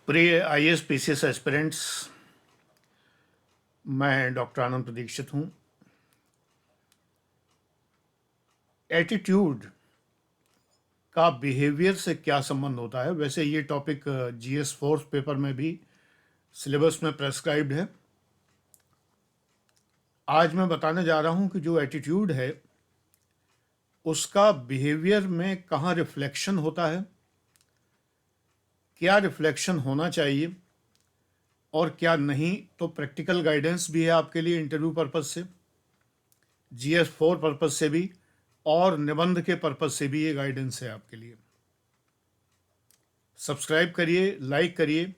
प्रिय IAS PCS aspirants, मैं doctor आनंद प्रदीक्षित हूँ। एटीट्यूड का बिहेवियर से क्या संबंध होता है? वैसे ये टॉपिक जीएस फोर्थ पेपर में भी सिलेबस में प्रेस्क्राइब्ड है। आज मैं बताने जा रहा हूँ कि जो एटीट्यूड है उसका बिहेवियर में कहाँ रिफ्लेक्शन होता है, क्या रिफ्लेक्शन होना चाहिए और क्या नहीं। तो प्रैक्टिकल गाइडेंस भी है आपके लिए इंटरव्यू पर्पज़ से, जीएस फोर पर्पज़ से भी और निबंध के पर्पज़ से भी ये गाइडेंस है आपके लिए। सब्सक्राइब करिए, लाइक करिए,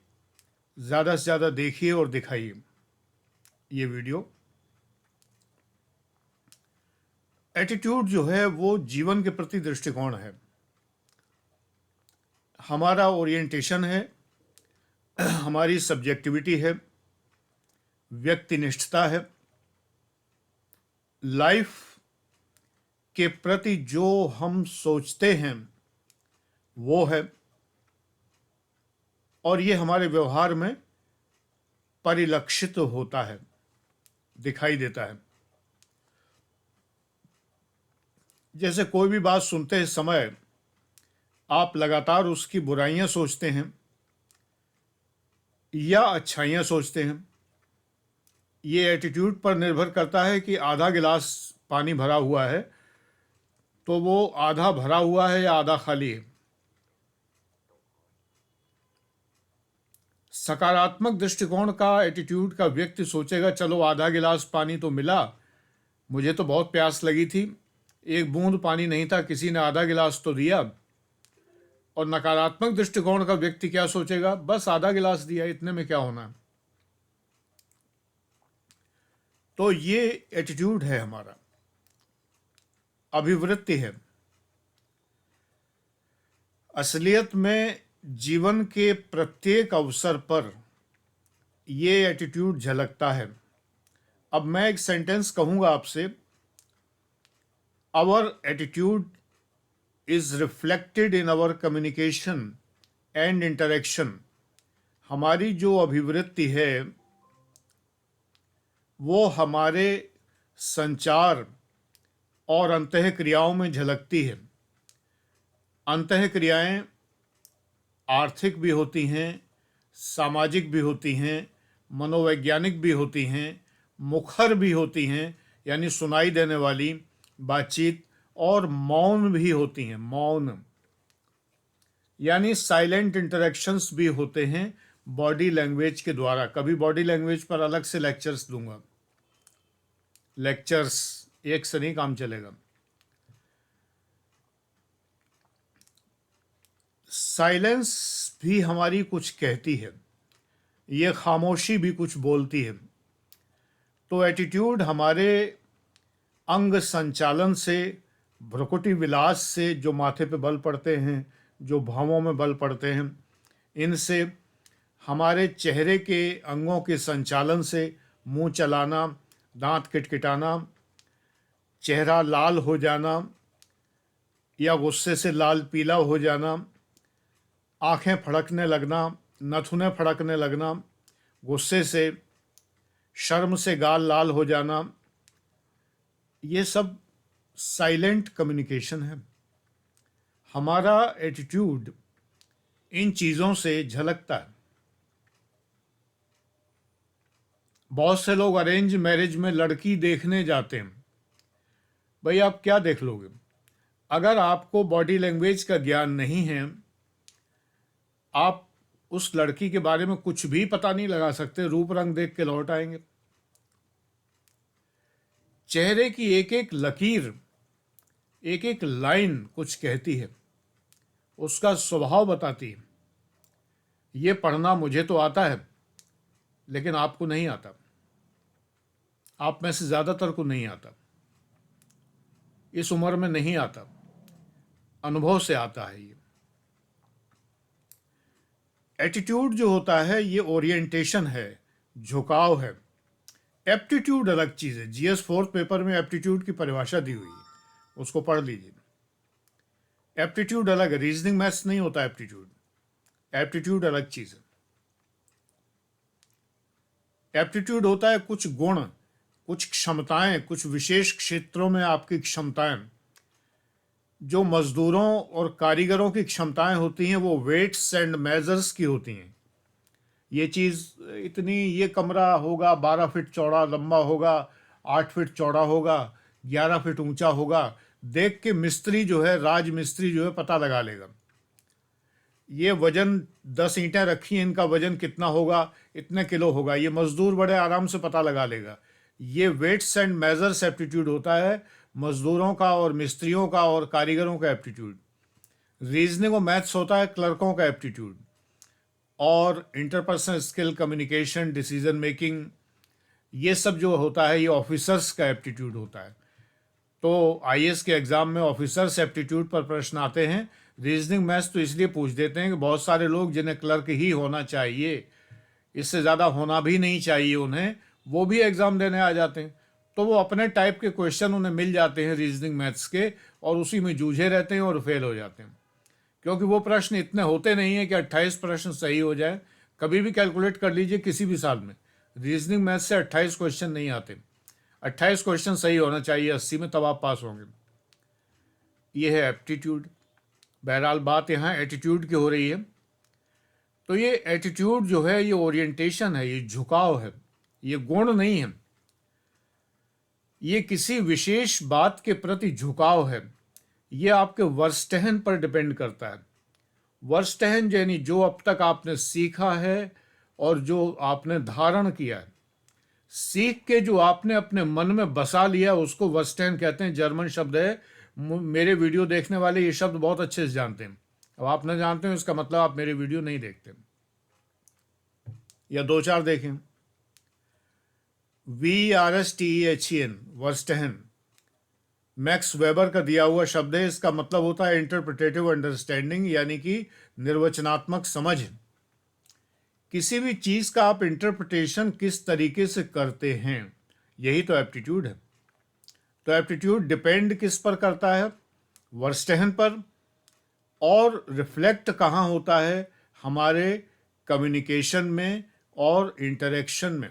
ज़्यादा से ज़्यादा देखिए और दिखाइए ये वीडियो। एटीट्यूड जो है वो जीवन के प्रति दृष्टिकोण है, हमारा ओरिएंटेशन है, हमारी सब्जेक्टिविटी है, व्यक्तिनिष्ठता है, लाइफ के प्रति जो हम सोचते हैं वो है, और ये हमारे व्यवहार में परिलक्षित होता है, दिखाई देता है। जैसे कोई भी बात सुनते समय आप लगातार उसकी बुराइयां सोचते हैं या अच्छाइयां सोचते हैं। ये एटीट्यूड पर निर्भर करता है कि आधा गिलास पानी भरा हुआ है तो वो आधा भरा हुआ है या आधा खाली है। सकारात्मक दृष्टिकोण का एटीट्यूड का व्यक्ति सोचेगा, चलो आधा गिलास पानी तो मिला, मुझे तो बहुत प्यास लगी थी, एक बूंद पानी नहीं था, किसी ने आधा गिलास तो दिया। और नकारात्मक दृष्टिकोण का व्यक्ति क्या सोचेगा, बस आधा गिलास दिया, इतने में क्या होना है। तो ये एटीट्यूड है, हमारा अभिवृत्ति है। असलियत में जीवन के प्रत्येक अवसर पर ये एटीट्यूड झलकता है। अब मैं एक सेंटेंस कहूंगा आपसे, our attitude is reflected in our communication and interaction. हमारी जो अभिवृत्ति है वो हमारे संचार और अंतः क्रियाओं में झलकती है। अंतः क्रियाएं आर्थिक भी होती हैं, सामाजिक भी होती हैं, मनोवैज्ञानिक भी होती हैं, मुखर भी होती हैं यानी सुनाई देने वाली बातचीत, और मौन भी होती हैं, मौन यानी साइलेंट इंटरेक्शंस भी होते हैं बॉडी लैंग्वेज के द्वारा। कभी बॉडी लैंग्वेज पर अलग से लेक्चर्स दूंगा, लेक्चर्स एक से नहीं काम चलेगा। साइलेंस भी हमारी कुछ कहती है, ये खामोशी भी कुछ बोलती है। तो एटीट्यूड हमारे अंग संचालन से, भ्रुकुटी विलास से, जो माथे पे बल पड़ते हैं, जो भावों में बल पड़ते हैं, इनसे, हमारे चेहरे के अंगों के संचालन से, मुंह चलाना, दांत किटकिटाना, चेहरा लाल हो जाना या गुस्से से लाल पीला हो जाना, आंखें फड़कने लगना, नथुने फड़कने लगना, गुस्से से, शर्म से गाल लाल हो जाना, ये सब साइलेंट कम्युनिकेशन है। हमारा एटीट्यूड इन चीज़ों से झलकता है। बहुत से लोग अरेंज मैरिज में लड़की देखने जाते हैं। भाई आप क्या देख लोगे? अगर आपको बॉडी लैंग्वेज का ज्ञान नहीं है, आप उस लड़की के बारे में कुछ भी पता नहीं लगा सकते, रूप रंग देख के लौट आएंगे। चेहरे की एक एक लकीर, एक एक लाइन कुछ कहती है, उसका स्वभाव बताती है। ये पढ़ना मुझे तो आता है लेकिन आपको नहीं आता, आप में से ज़्यादातर को नहीं आता, इस उम्र में नहीं आता, अनुभव से आता है। ये एटीट्यूड जो होता है ये ओरिएंटेशन है, झुकाव है। एप्टीट्यूड अलग चीज़ है। जीएस फोर्थ पेपर में एप्टीट्यूड की परिभाषा दी हुई है, उसको पढ़ लीजिए। एप्टीट्यूड अलग है, रीजनिंग मैथ्स नहीं होता एप्टीट्यूड। एप्टीट्यूड अलग चीज़ है। एप्टीट्यूड होता है कुछ गुण, कुछ क्षमताएं, कुछ विशेष क्षेत्रों में आपकी क्षमताएं। जो मजदूरों और कारीगरों की क्षमताएं होती हैं वो वेट्स एंड मेजर्स की होती हैं। ये चीज़ इतनी, ये कमरा होगा 12 फीट चौड़ा, लंबा होगा 8 फीट चौड़ा होगा, 11 फीट ऊंचा होगा, देख के मिस्त्री जो है, राज मिस्त्री जो है, पता लगा लेगा। ये वजन 10 ईंटें रखी हैं, इनका वजन कितना होगा, इतने किलो होगा, ये मजदूर बड़े आराम से पता लगा लेगा। ये वेट्स एंड मेजर्स एप्टीट्यूड होता है मजदूरों का और मिस्त्रियों का और कारीगरों का एप्टीट्यूड। रीजनिंग और मैथ्स होता है क्लर्कों का एप्टीट्यूड। और interpersonal skill, communication, decision making, ये सब जो होता है ये ऑफिसर्स का एप्टीट्यूड होता है। तो आईएएस के एग्ज़ाम में ऑफिसर्स एप्टीट्यूड पर प्रश्न आते हैं। रीजनिंग मैथ्स तो इसलिए पूछ देते हैं कि बहुत सारे लोग जिन्हें क्लर्क ही होना चाहिए, इससे ज़्यादा होना भी नहीं चाहिए उन्हें, वो भी एग्ज़ाम देने आ जाते हैं। तो वो अपने टाइप के क्वेश्चन उन्हें मिल जाते हैं रीजनिंग मैथ्स के, और उसी में जूझे रहते हैं और फेल हो जाते हैं। क्योंकि वो प्रश्न इतने होते नहीं हैं कि 28 प्रश्न सही हो जाए। कभी भी कैलकुलेट कर लीजिए किसी भी साल में, रीजनिंग मैथ्स से 28 क्वेश्चन नहीं आते। 28 क्वेश्चन सही होना चाहिए 80 में, तब आप पास होंगे। ये है एप्टीट्यूड। बहरहाल बात यहाँ एटीट्यूड की हो रही है। तो ये एटीट्यूड जो है ये ओरिएंटेशन है, ये झुकाव है, ये गुण नहीं है। ये किसी विशेष बात के प्रति झुकाव है। ये आपके वर्स्टहन पर डिपेंड करता है। वर्स्टहन यानी जो अब तक आपने सीखा है और जो आपने धारण किया है। सीख के जो आपने अपने मन में बसा लिया उसको वर्स्टहन कहते हैं। जर्मन शब्द है। मेरे वीडियो देखने वाले ये शब्द बहुत अच्छे से जानते हैं। अब आप न जानते हो इसका मतलब आप मेरे वीडियो नहीं देखते, या 2-4 देखें। VRSTEHEN, वर्स्टहन, मैक्स वेबर का दिया हुआ शब्द है। इसका मतलब होता है इंटरप्रिटेटिव अंडरस्टैंडिंग, यानी कि निर्वचनात्मक समझ। किसी भी चीज़ का आप इंटरप्रिटेशन किस तरीके से करते हैं, यही तो एप्टीट्यूड है। तो एप्टीट्यूड डिपेंड किस पर करता है? वर्स्टहन पर। और रिफ्लेक्ट कहाँ होता है? हमारे कम्युनिकेशन में और इंटरेक्शन में।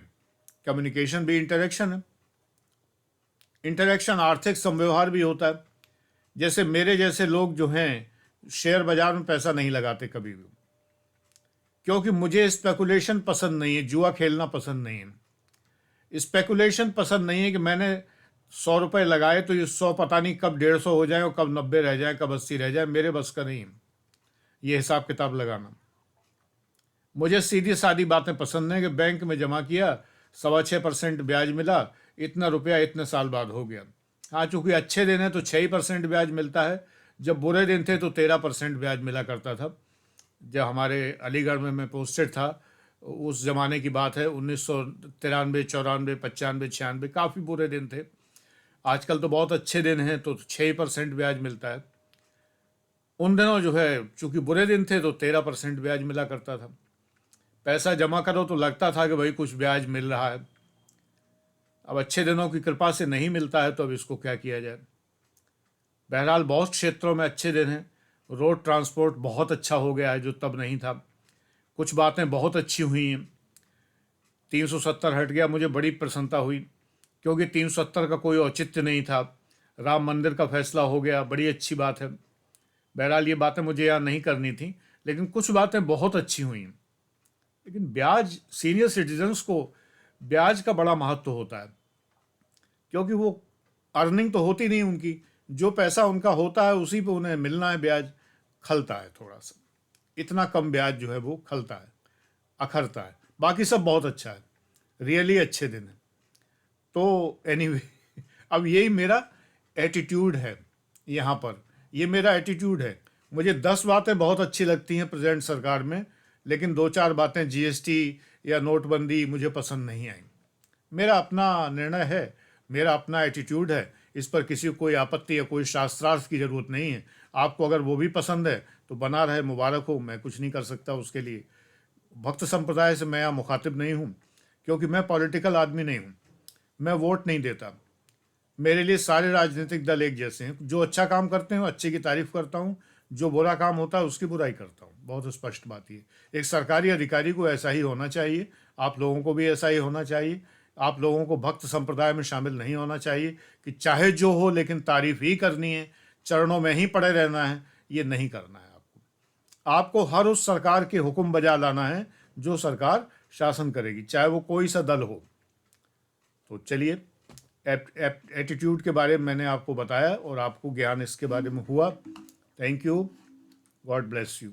कम्युनिकेशन भी इंटरेक्शन है। इंटरेक्शन आर्थिक संव्यवहार भी होता है। जैसे मेरे जैसे लोग जो हैं शेयर बाजार में पैसा नहीं लगाते कभी भी, क्योंकि मुझे स्पेकुलेशन पसंद नहीं है, जुआ खेलना पसंद नहीं है। स्पेकुलेशन पसंद नहीं है कि मैंने 100 रुपये लगाए तो ये 100 पता नहीं कब 150 हो जाए और कब 90 रह जाए, कब 80 रह जाए। मेरे बस का नहीं है ये हिसाब किताब लगाना। मुझे सीधी सादी बातें पसंद हैं कि बैंक में जमा किया, 6.25% ब्याज मिला, इतना रुपया इतने साल बाद हो गया। हाँ, चूँकि अच्छे दिन है तो 6% ब्याज मिलता है। जब बुरे दिन थे तो 13% ब्याज मिला करता था। जब हमारे अलीगढ़ में मैं पोस्टेड था, उस ज़माने की बात है, 1993, 94, 95, 96, काफ़ी बुरे दिन थे। आजकल तो बहुत अच्छे दिन हैं तो 6% ब्याज मिलता है। उन दिनों जो है चूँकि बुरे दिन थे तो 13% ब्याज मिला करता था। पैसा जमा करो तो लगता था कि भाई कुछ ब्याज मिल रहा है। अब अच्छे दिनों की कृपा से नहीं मिलता है तो अब इसको क्या किया जाए। बहरहाल बहुत क्षेत्रों में अच्छे दिन हैं। रोड ट्रांसपोर्ट बहुत अच्छा हो गया है जो तब नहीं था। कुछ बातें बहुत अच्छी हुई हैं। 370 हट गया, मुझे बड़ी प्रसन्नता हुई, क्योंकि 370 का कोई औचित्य नहीं था। राम मंदिर का फैसला हो गया, बड़ी अच्छी बात है। बहरहाल ये बातें मुझे यहाँ नहीं करनी थी, लेकिन कुछ बातें बहुत अच्छी हुई। लेकिन ब्याज, सीनियर सिटीजन्स को ब्याज का बड़ा महत्व होता है, क्योंकि वो अर्निंग तो होती नहीं उनकी। जो पैसा उनका होता है उसी पे उन्हें मिलना है ब्याज। खलता है थोड़ा सा, इतना कम ब्याज जो है वो खलता है, अखरता है। बाकी सब बहुत अच्छा है, रियली अच्छे दिन है। तो एनीवे अब यही मेरा एटीट्यूड है यहाँ पर, ये मेरा एटीट्यूड है। मुझे 10 बातें बहुत अच्छी लगती हैं प्रेजेंट सरकार में, लेकिन 2-4 बातें जीएसटी या नोटबंदी मुझे पसंद नहीं आई। मेरा अपना निर्णय है, मेरा अपना एटीट्यूड है, इस पर किसी को कोई आपत्ति या कोई शास्त्रार्थ की ज़रूरत नहीं है। आपको अगर वो भी पसंद है तो बना रहे, मुबारक हो, मैं कुछ नहीं कर सकता उसके लिए। भक्त संप्रदाय से मैं यहाँ मुखातिब नहीं हूँ, क्योंकि मैं पॉलिटिकल आदमी नहीं हूँ, मैं वोट नहीं देता। मेरे लिए सारे राजनीतिक दल एक जैसे हैं। जो अच्छा काम करते हैं अच्छे की तारीफ करता हूँ, जो बुरा काम होता है उसकी बुराई करता हूँ। बहुत स्पष्ट बात ये। एक सरकारी अधिकारी को ऐसा ही होना चाहिए, आप लोगों को भी ऐसा ही होना चाहिए। आप लोगों को भक्त संप्रदाय में शामिल नहीं होना चाहिए कि चाहे जो हो लेकिन तारीफ ही करनी है, चरणों में ही पड़े रहना है, ये नहीं करना है। आपको हर उस सरकार के हुक्म बजा लाना है जो सरकार शासन करेगी, चाहे वो कोई सा दल हो। तो चलिए, एटीट्यूड के बारे में मैंने आपको बताया और आपको ज्ञान इसके बारे में हुआ। Thank you, God bless you.